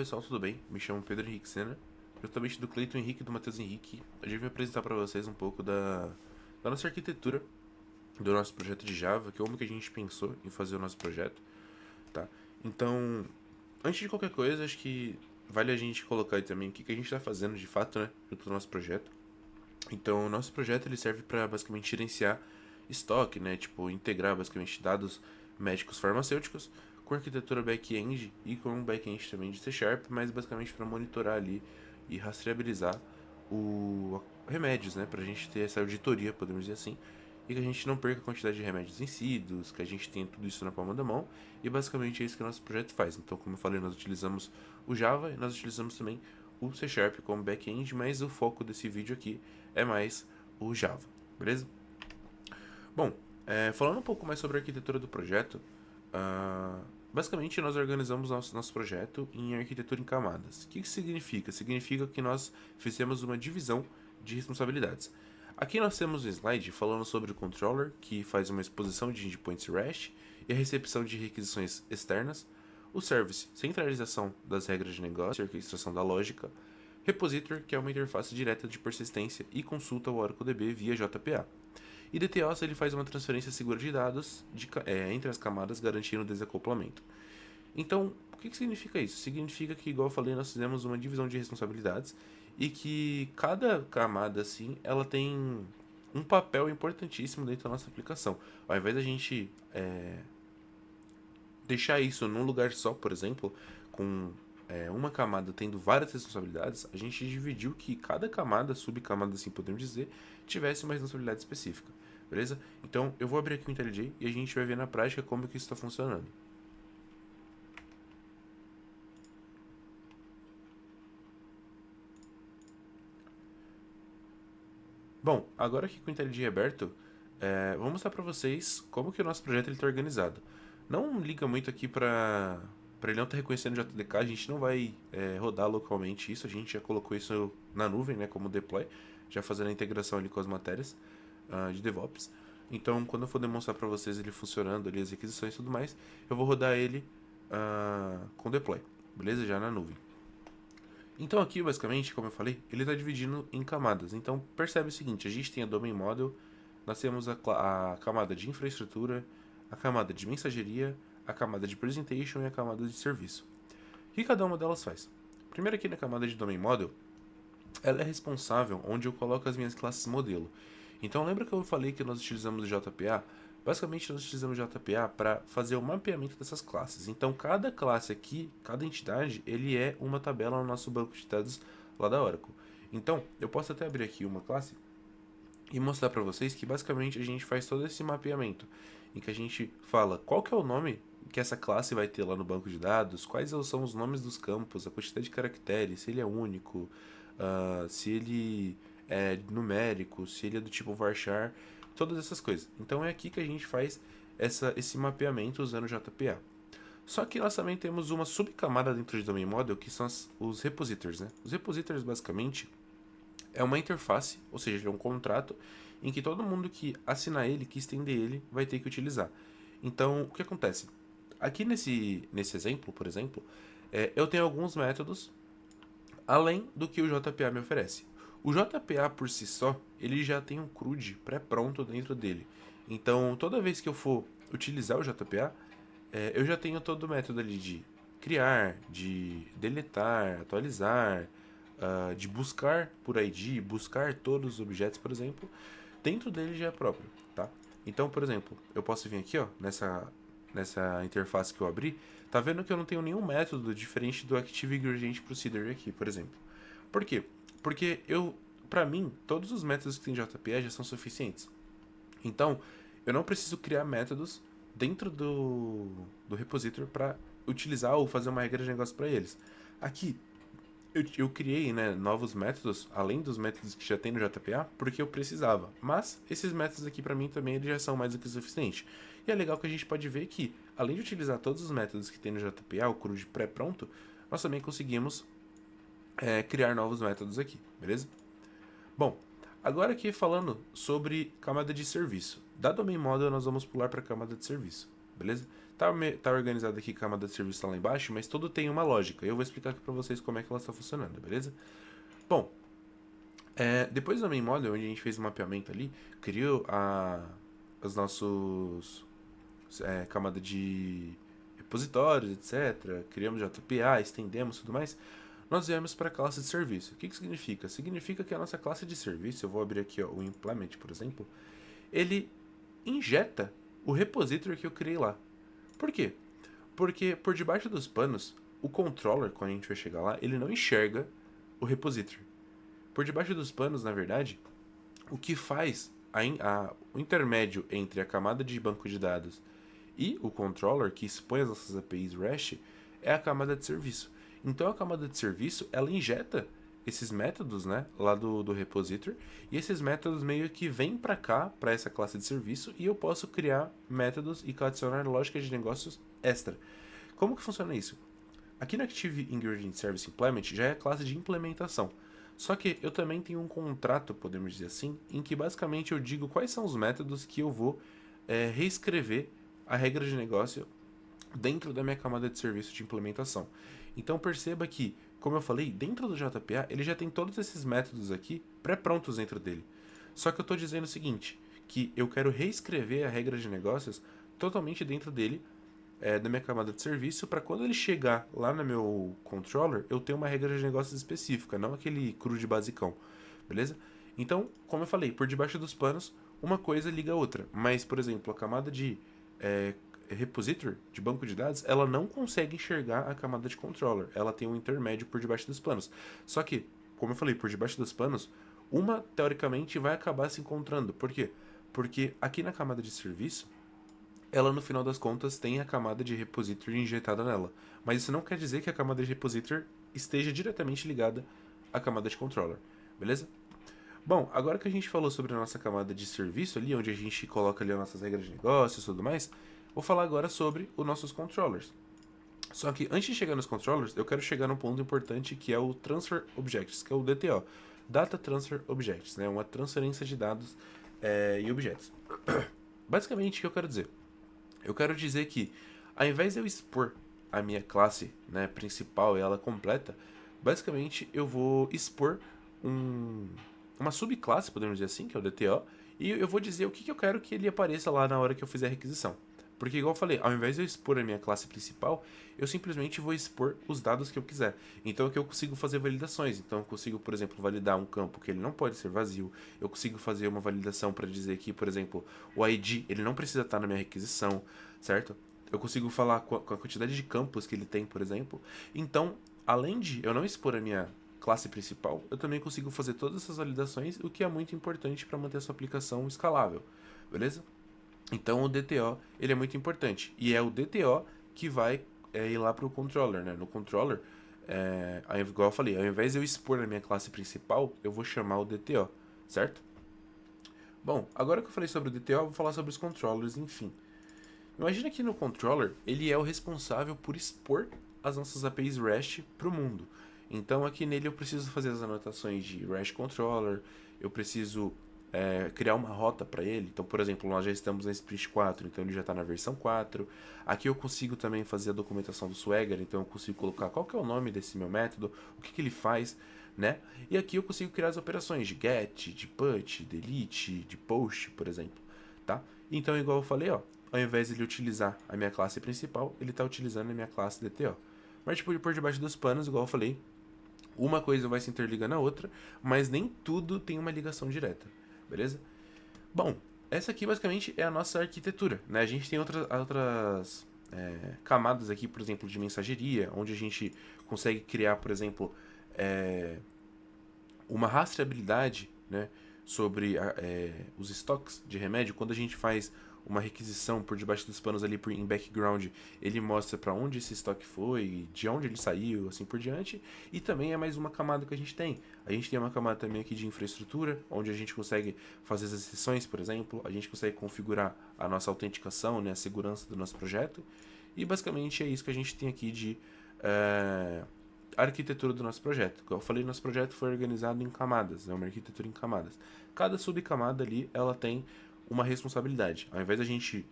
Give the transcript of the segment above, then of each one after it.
Pessoal, tudo bem? Me chamo Pedro Henrique Sena, justamente do Cleiton Henrique e do Matheus Henrique. Hoje eu vim apresentar para vocês um pouco da nossa arquitetura, do nosso projeto de Java, que é como que a gente pensou em fazer o nosso projeto, tá? Então, antes de qualquer coisa, acho que vale a gente colocar aí também o que a gente está fazendo de fato, né, junto do nosso projeto. Então, o nosso projeto ele serve para basicamente gerenciar estoque, né, tipo integrar basicamente dados médicos farmacêuticos com arquitetura back-end e com um back-end também de C Sharp, mas basicamente para monitorar ali e rastreabilizar o remédios, né, para a gente ter essa auditoria, podemos dizer assim, e que a gente não perca a quantidade de remédios vencidos, que a gente tenha tudo isso na palma da mão, e basicamente é isso que o nosso projeto faz. Então, como eu falei, nós utilizamos o Java e nós utilizamos também o C Sharp como back-end, mas o foco desse vídeo aqui é mais o Java, beleza? Bom, falando um pouco mais sobre a arquitetura do projeto, basicamente nós organizamos nosso projeto em arquitetura em camadas. O que isso significa? Significa que nós fizemos uma divisão de responsabilidades. Aqui nós temos um slide falando sobre o controller, que faz uma exposição de endpoints REST e a recepção de requisições externas, o service, centralização das regras de negócio e orquestração da lógica, repositor, que é uma interface direta de persistência e consulta ao OracleDB via JPA. E DTOS ele faz uma transferência segura de dados entre as camadas, garantindo o desacoplamento. Então, o que significa isso? Significa que, igual eu falei, nós fizemos uma divisão de responsabilidades e que cada camada, assim, ela tem um papel importantíssimo dentro da nossa aplicação. Ao invés da gente deixar isso num lugar só, por exemplo, com uma camada tendo várias responsabilidades, a gente dividiu que cada camada, subcamada assim podemos dizer, tivesse uma responsabilidade específica, beleza? Então eu vou abrir aqui o IntelliJ e a gente vai ver na prática como que isso está funcionando. Bom, agora que com o IntelliJ aberto, vou mostrar para vocês como que o nosso projeto está organizado. Não liga muito aqui para ele não estar reconhecendo o JDK, a gente não vai rodar localmente isso, a gente já colocou isso na nuvem, né, como deploy, já fazendo a integração ali com as matérias de DevOps. Então, quando eu for demonstrar para vocês ele funcionando, ali, as requisições e tudo mais, eu vou rodar ele com deploy, beleza? Já na nuvem. Então aqui, basicamente, como eu falei, ele está dividindo em camadas. Então percebe o seguinte, a gente tem a Domain Model, nós temos a camada de infraestrutura, a camada de mensageria, a camada de presentation e a camada de serviço. O que cada uma delas faz? Primeiro aqui na camada de Domain Model, ela é responsável onde eu coloco as minhas classes modelo. Então lembra que eu falei que nós utilizamos o JPA? Basicamente nós utilizamos o JPA para fazer o mapeamento dessas classes. Então cada classe aqui, cada entidade, ele é uma tabela no nosso banco de dados lá da Oracle. Então eu posso até abrir aqui uma classe e mostrar para vocês que basicamente a gente faz todo esse mapeamento, em que a gente fala qual que é o nome que essa classe vai ter lá no banco de dados, quais são os nomes dos campos, a quantidade de caracteres, se ele é único, se ele é numérico, se ele é do tipo varchar, todas essas coisas. Então é aqui que a gente faz esse mapeamento usando o JPA. Só que nós também temos uma subcamada dentro de Domain Model que são os repositors, né? Os repositors basicamente é uma interface, ou seja, é um contrato em que todo mundo que assinar ele, que estender ele, vai ter que utilizar. Então, o que acontece? Aqui nesse exemplo, por exemplo, eu tenho alguns métodos além do que o JPA me oferece. O JPA por si só, ele já tem um CRUD pré-pronto dentro dele. Então, toda vez que eu for utilizar o JPA, eu já tenho todo o método ali de criar, de deletar, atualizar, de buscar por ID, buscar todos os objetos, por exemplo, dentro dele já é próprio, tá? Então, por exemplo, eu posso vir aqui, ó, nessa interface que eu abri, tá vendo que eu não tenho nenhum método diferente do Active Ingredient Procedure aqui, por exemplo. Por quê? Porque para mim, todos os métodos que tem JPA já são suficientes. Então, eu não preciso criar métodos dentro do repository para utilizar ou fazer uma regra de negócio para eles. Aqui, eu criei, né, novos métodos, além dos métodos que já tem no JPA, porque eu precisava. Mas esses métodos aqui para mim também eles já são mais do que o suficiente. E é legal que a gente pode ver que, além de utilizar todos os métodos que tem no JPA, o CRUD pré-pronto, nós também conseguimos criar novos métodos aqui, beleza? Bom, agora aqui falando sobre camada de serviço. Da Domain Model nós vamos pular para a camada de serviço, beleza? tá organizado aqui, camada de serviço tá lá embaixo, mas tudo tem uma lógica. Eu vou explicar aqui pra vocês como é que ela está funcionando, beleza? Bom, depois do main model, onde a gente fez o mapeamento ali, criou os nossos camada de repositórios, etc. Criamos JPA, estendemos tudo mais. Nós viemos para a classe de serviço. O que significa? Significa que a nossa classe de serviço, eu vou abrir aqui ó, o implement, por exemplo, ele injeta o repository que eu criei lá. Por quê? Porque por debaixo dos panos, o controller, quando a gente vai chegar lá, ele não enxerga o repository. Por debaixo dos panos, na verdade, o que faz o intermédio entre a camada de banco de dados e o controller, que expõe as nossas APIs REST, é a camada de serviço. Então a camada de serviço, ela injeta esses métodos, né, lá do repository, e esses métodos meio que vêm para cá, para essa classe de serviço, e eu posso criar métodos e adicionar lógicas de negócios extra. Como que funciona isso? Aqui no Active Ingredient Service Implement já é a classe de implementação. Só que eu também tenho um contrato, podemos dizer assim, em que basicamente eu digo quais são os métodos que eu vou reescrever a regra de negócio dentro da minha camada de serviço de implementação. Então perceba que, como eu falei, dentro do JPA ele já tem todos esses métodos aqui pré-prontos dentro dele. Só que eu estou dizendo o seguinte, que eu quero reescrever a regra de negócios totalmente dentro dele, da minha camada de serviço, para quando ele chegar lá no meu controller, eu ter uma regra de negócios específica, não aquele cru de basicão, beleza? Então, como eu falei, por debaixo dos panos, uma coisa liga a outra. Mas, por exemplo, a camada de repository, de banco de dados, ela não consegue enxergar a camada de controller. Ela tem um intermédio por debaixo dos panos. Só que, como eu falei, por debaixo dos panos, uma, teoricamente, vai acabar se encontrando. Por quê? Porque aqui na camada de serviço, ela no final das contas tem a camada de repository injetada nela. Mas isso não quer dizer que a camada de repository esteja diretamente ligada à camada de controller, beleza? Bom, agora que a gente falou sobre a nossa camada de serviço ali, onde a gente coloca ali as nossas regras de negócios e tudo mais, vou falar agora sobre os nossos controllers. Só que antes de chegar nos controllers, eu quero chegar num ponto importante que é o Transfer Objects, que é o DTO. Data Transfer Objects, né? Uma transferência de dados em objetos. Basicamente, o que eu quero dizer? Eu quero dizer que, ao invés de eu expor a minha classe, né, principal e ela completa, basicamente eu vou expor uma subclasse, podemos dizer assim, que é o DTO, e eu vou dizer o que eu quero que ele apareça lá na hora que eu fizer a requisição. Porque, igual eu falei, ao invés de eu expor a minha classe principal, eu simplesmente vou expor os dados que eu quiser. Então, é que eu consigo fazer validações. Então, eu consigo, por exemplo, validar um campo que ele não pode ser vazio. Eu consigo fazer uma validação para dizer que, por exemplo, o ID ele não precisa estar na minha requisição, certo? Eu consigo falar com a quantidade de campos que ele tem, por exemplo. Então, além de eu não expor a minha classe principal, eu também consigo fazer todas essas validações, o que é muito importante para manter a sua aplicação escalável, beleza? Então o DTO ele é muito importante. E é o DTO que vai ir lá para o controller, né? No controller, igual eu falei, ao invés de eu expor na minha classe principal, eu vou chamar o DTO, certo? Bom, agora que eu falei sobre o DTO, eu vou falar sobre os controllers, enfim. Imagina que no controller, ele é o responsável por expor as nossas APIs REST para o mundo. Então aqui nele eu preciso fazer as anotações de REST Controller, eu preciso criar uma rota para ele. Então, por exemplo, nós já estamos na Sprint 4, então ele já está na versão 4. Aqui eu consigo também fazer a documentação do Swagger, então eu consigo colocar qual que é o nome desse meu método, o que ele faz, né? E aqui eu consigo criar as operações de get, de put, delete, de post, por exemplo, tá? Então, igual eu falei, ó, ao invés de ele utilizar a minha classe principal, ele está utilizando a minha classe DTO. Mas, tipo, por debaixo dos panos, igual eu falei, uma coisa vai se interligar na outra, mas nem tudo tem uma ligação direta, beleza? Bom, essa aqui basicamente é a nossa arquitetura, né? A gente tem outras camadas aqui, por exemplo, de mensageria, onde a gente consegue criar, por exemplo, uma rastreabilidade, né, sobre os estoques de remédio. Quando a gente faz uma requisição por debaixo dos panos ali em background, ele mostra para onde esse estoque foi, de onde ele saiu, assim por diante. E também é mais uma camada que a gente tem. A gente tem uma camada também aqui de infraestrutura, onde a gente consegue fazer as exceções, por exemplo, a gente consegue configurar a nossa autenticação, né, a segurança do nosso projeto. E basicamente é isso que a gente tem aqui de a arquitetura do nosso projeto. Como eu falei, nosso projeto foi organizado em camadas, é uma arquitetura em camadas. Cada subcamada ali, ela tem uma responsabilidade. Ao invés da gente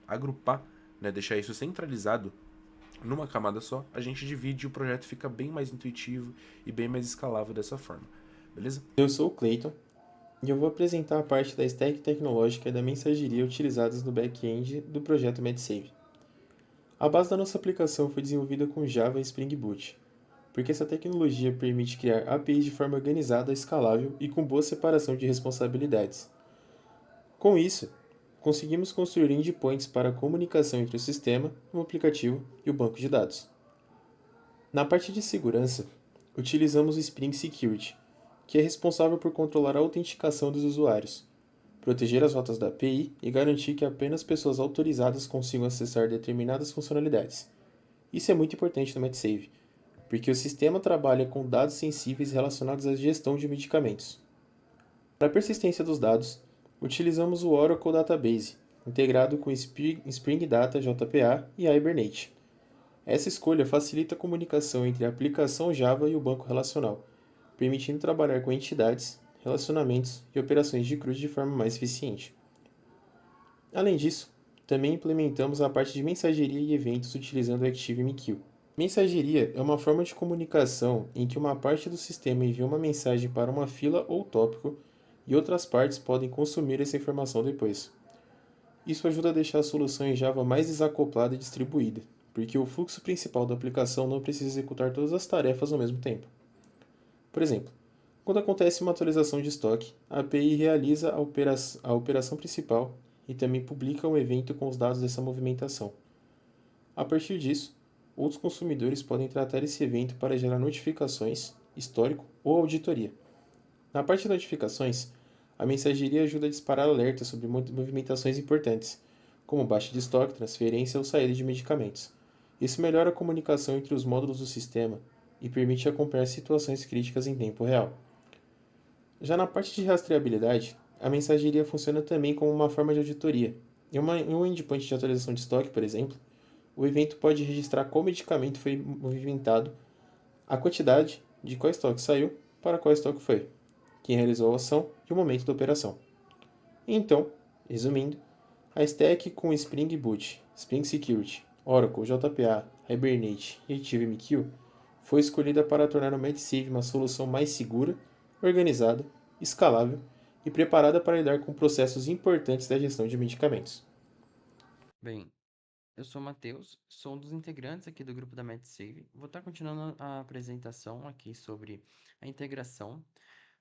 agrupar né, deixar isso centralizado numa camada só, a gente divide e o projeto fica bem mais intuitivo e bem mais escalável dessa forma, beleza? Eu sou o Clayton e eu vou apresentar a parte da stack tecnológica e da mensageria utilizadas no back-end do projeto MedSave. A base da nossa aplicação foi desenvolvida com Java e Spring Boot, porque essa tecnologia permite criar APIs de forma organizada, escalável e com boa separação de responsabilidades. Com isso, conseguimos construir endpoints para a comunicação entre o sistema, o aplicativo e o banco de dados. Na parte de segurança, utilizamos o Spring Security, que é responsável por controlar a autenticação dos usuários, proteger as rotas da API e garantir que apenas pessoas autorizadas consigam acessar determinadas funcionalidades. Isso é muito importante no MedSave, porque o sistema trabalha com dados sensíveis relacionados à gestão de medicamentos. Para a persistência dos dados, utilizamos o Oracle Database, integrado com Spring Data JPA e Hibernate. Essa escolha facilita a comunicação entre a aplicação Java e o banco relacional, permitindo trabalhar com entidades, relacionamentos e operações de CRUD de forma mais eficiente. Além disso, também implementamos a parte de mensageria e eventos utilizando o ActiveMQ. Mensageria é uma forma de comunicação em que uma parte do sistema envia uma mensagem para uma fila ou tópico e outras partes podem consumir essa informação depois. Isso ajuda a deixar a solução em Java mais desacoplada e distribuída, porque o fluxo principal da aplicação não precisa executar todas as tarefas ao mesmo tempo. Por exemplo, quando acontece uma atualização de estoque, a API realiza a operação principal e também publica um evento com os dados dessa movimentação. A partir disso, outros consumidores podem tratar esse evento para gerar notificações, histórico ou auditoria. Na parte de notificações, a mensageria ajuda a disparar alertas sobre movimentações importantes, como baixa de estoque, transferência ou saída de medicamentos. Isso melhora a comunicação entre os módulos do sistema e permite acompanhar situações críticas em tempo real. Já na parte de rastreabilidade, a mensageria funciona também como uma forma de auditoria. Em um endpoint de atualização de estoque, por exemplo, o evento pode registrar qual medicamento foi movimentado, a quantidade, de qual estoque saiu, para qual estoque foi, quem realizou a ação e o momento da operação. Então, resumindo, a stack com Spring Boot, Spring Security, Oracle, JPA, Hibernate e ActiveMQ foi escolhida para tornar o MedSave uma solução mais segura, organizada, escalável e preparada para lidar com processos importantes da gestão de medicamentos. Bem, eu sou o Matheus, sou um dos integrantes aqui do grupo da MedSave. Vou estar continuando a apresentação aqui sobre a integração.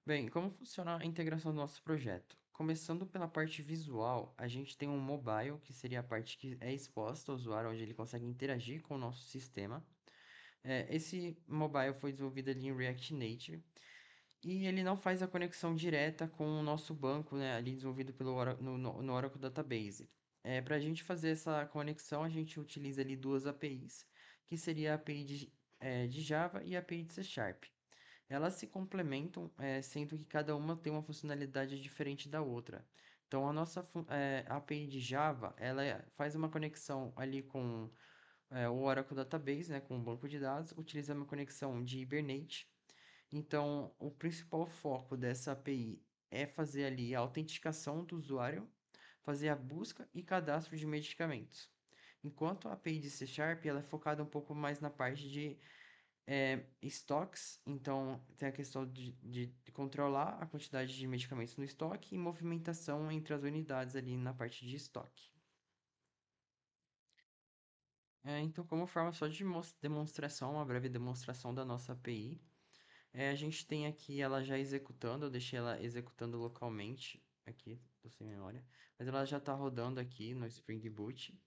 Bem, como funciona a integração do nosso projeto? Começando pela parte visual, a gente tem um mobile, que seria a parte que é exposta ao usuário, onde ele consegue interagir com o nosso sistema. Esse mobile foi desenvolvido ali em React Native e ele não faz a conexão direta com o nosso banco, né, ali desenvolvido pelo no Oracle Database. Para a gente fazer essa conexão, a gente utiliza ali duas APIs, que seria a API de Java e a API de C Sharp. Elas se complementam, sendo que cada uma tem uma funcionalidade diferente da outra. Então, a nossa API de Java, ela faz uma conexão ali com o Oracle Database, né, com o banco de dados, utiliza uma conexão de Hibernate. Então, o principal foco dessa API é fazer ali a autenticação do usuário, fazer a busca e cadastro de medicamentos. Enquanto a API de C Sharp ela é focada um pouco mais na parte de estoques, então tem a questão de controlar a quantidade de medicamentos no estoque e movimentação entre as unidades ali na parte de estoque. Então, como forma só de demonstração, uma breve demonstração da nossa API, a gente tem aqui ela já executando, eu deixei ela executando localmente, aqui, tô sem memória, mas ela já está rodando aqui no Spring Boot.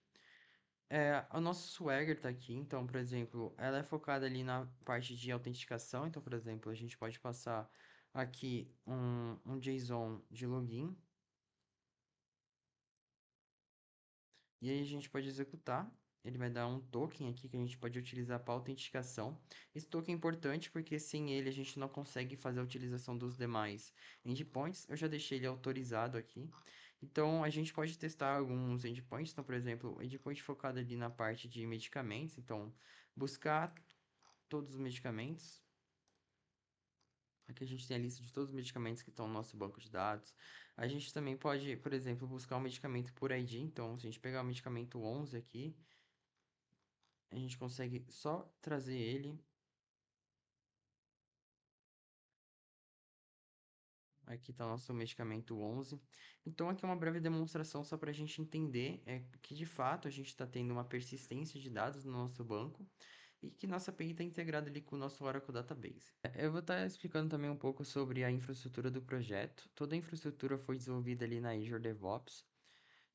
O nosso Swagger está aqui, então, por exemplo, ela é focada ali na parte de autenticação, então, por exemplo, a gente pode passar aqui um JSON de login, e aí a gente pode executar. Ele vai dar um token aqui que a gente pode utilizar para autenticação. Esse token é importante porque sem ele a gente não consegue fazer a utilização dos demais endpoints. Eu já deixei ele autorizado aqui. Então a gente pode testar alguns endpoints. Então, por exemplo, endpoint focado ali na parte de medicamentos. Então, buscar todos os medicamentos. Aqui a gente tem a lista de todos os medicamentos que estão no nosso banco de dados. A gente também pode, por exemplo, buscar um medicamento por ID. Então, se a gente pegar o medicamento 11 aqui, a gente consegue só trazer ele. Aqui está o nosso medicamento 11. Então, aqui é uma breve demonstração só para a gente entender que, de fato, a gente está tendo uma persistência de dados no nosso banco e que nossa API está integrada ali com o nosso Oracle Database. Eu vou estar explicando também um pouco sobre a infraestrutura do projeto. Toda a infraestrutura foi desenvolvida ali na Azure DevOps.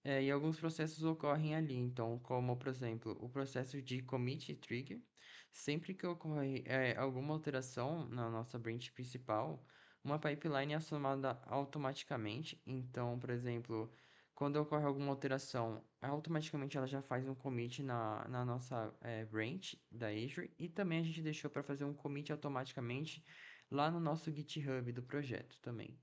E alguns processos ocorrem ali, então, como, por exemplo, o processo de commit e trigger. Sempre que ocorre alguma alteração na nossa branch principal, uma pipeline é acionada automaticamente. Então, por exemplo, quando ocorre alguma alteração, automaticamente ela já faz um commit na nossa branch da Azure. E também a gente deixou para fazer um commit automaticamente lá no nosso GitHub do projeto também.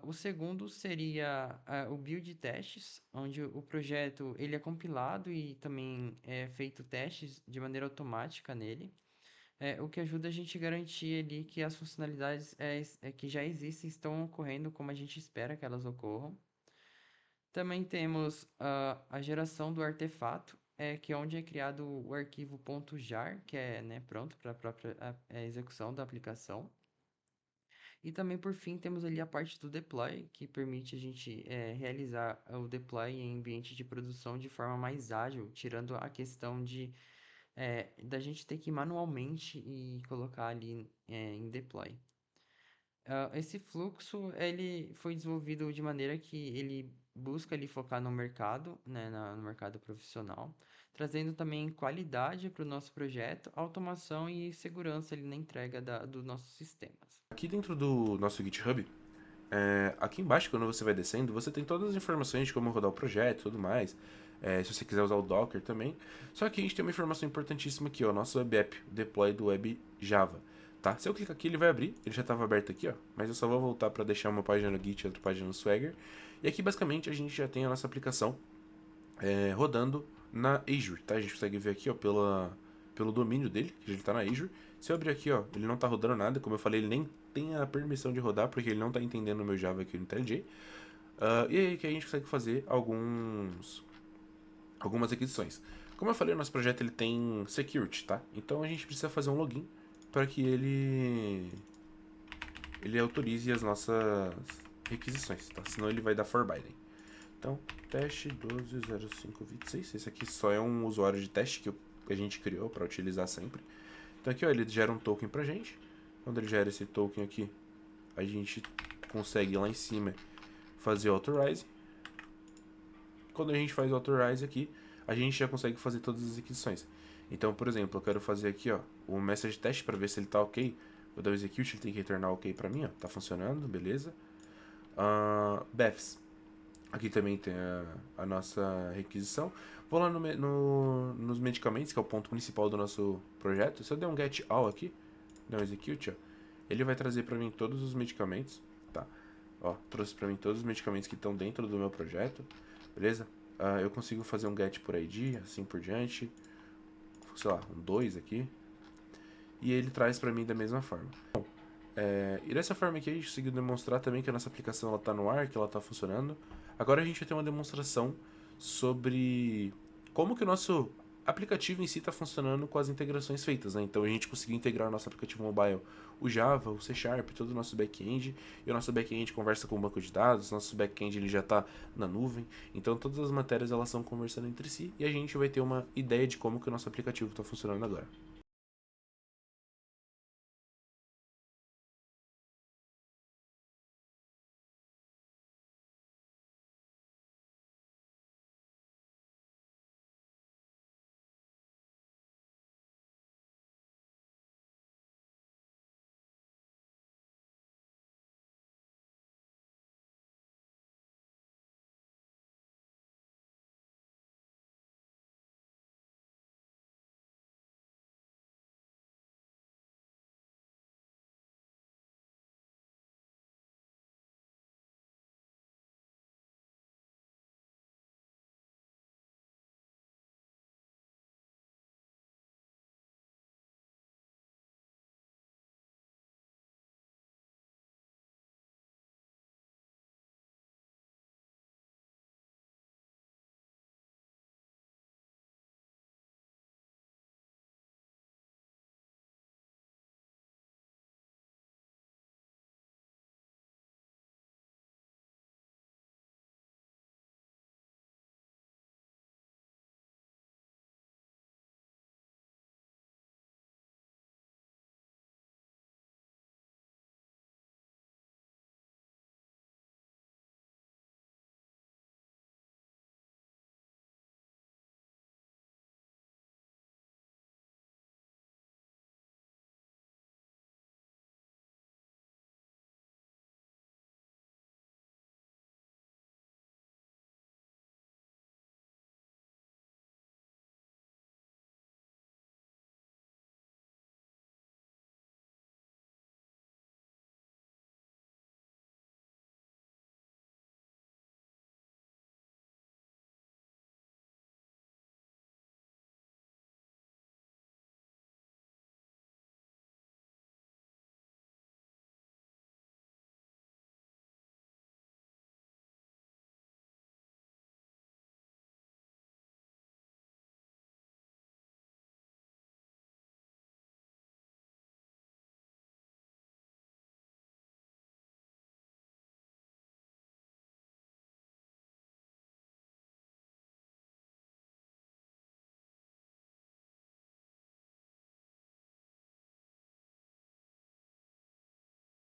O segundo seria o build testes, onde o projeto ele é compilado e também é feito testes de maneira automática nele, o que ajuda a gente a garantir ali que as funcionalidades que já existem estão ocorrendo como a gente espera que elas ocorram. Também temos a geração do artefato, que é onde é criado o arquivo .jar, que é, né, pronto para a própria execução da aplicação. E também, por fim, temos ali a parte do deploy, que permite a gente realizar o deploy em ambiente de produção de forma mais ágil, tirando a questão da gente ter que ir manualmente e colocar ali em deploy. Esse fluxo ele foi desenvolvido de maneira que ele busca ali focar no mercado, né, no mercado profissional, trazendo também qualidade para o nosso projeto, automação e segurança ali na entrega dos nossos sistemas. Aqui dentro do nosso GitHub, aqui embaixo, quando você vai descendo, você tem todas as informações de como rodar o projeto e tudo mais. Se você quiser usar o Docker também. Só que a gente tem uma informação importantíssima aqui, ó, nosso web app, o deploy do web Java. Tá? Se eu clicar aqui, ele vai abrir. Ele já estava aberto aqui, ó. Mas eu só vou voltar para deixar uma página no Git e outra página no Swagger. E aqui, basicamente, a gente já tem a nossa aplicação rodando na Azure, tá? A gente consegue ver aqui, ó, pelo domínio dele, que ele está na Azure. Se eu abrir aqui, ó, ele não está rodando nada. Como eu falei, ele nem tem a permissão de rodar, porque ele não está entendendo o meu Java aqui no IntelliJ. E aí que a gente consegue fazer algumas requisições. Como eu falei, o nosso projeto ele tem security, tá? Então a gente precisa fazer um login para que ele autorize as nossas requisições, tá? Senão ele vai dar forbidden. Então, teste 120526. Esse aqui só é um usuário de teste que a gente criou para utilizar sempre. Então aqui, ó, ele gera um token pra gente. Quando ele gera esse token aqui, a gente consegue lá em cima fazer authorize. Quando a gente faz authorize aqui, a gente já consegue fazer todas as requisições. Então, por exemplo, eu quero fazer aqui, ó, o message test para ver se ele tá ok. Vou dar o execute, ele tem que retornar ok para mim, ó. Tá funcionando, beleza. Beths. Aqui também tem a nossa requisição. Vou lá nos medicamentos, que é o ponto principal do nosso projeto. Se eu der um get all aqui, der um execute, ó, ele vai trazer para mim todos os medicamentos, tá? Ó, trouxe para mim todos os medicamentos que estão dentro do meu projeto, beleza? Eu consigo fazer um get por ID, assim por diante. Sei lá, um 2 aqui. E ele traz para mim da mesma forma. Bom, e dessa forma aqui a gente conseguiu demonstrar também que a nossa aplicação ela tá no ar, que ela tá funcionando. Agora a gente vai ter uma demonstração sobre como que o nosso aplicativo em si está funcionando com as integrações feitas, né? Então a gente conseguiu integrar o nosso aplicativo mobile, o Java, o C Sharp, todo o nosso back-end, e o nosso back-end conversa com o banco de dados, nosso back-end ele já está na nuvem, então todas as matérias elas estão conversando entre si, e a gente vai ter uma ideia de como que o nosso aplicativo está funcionando agora.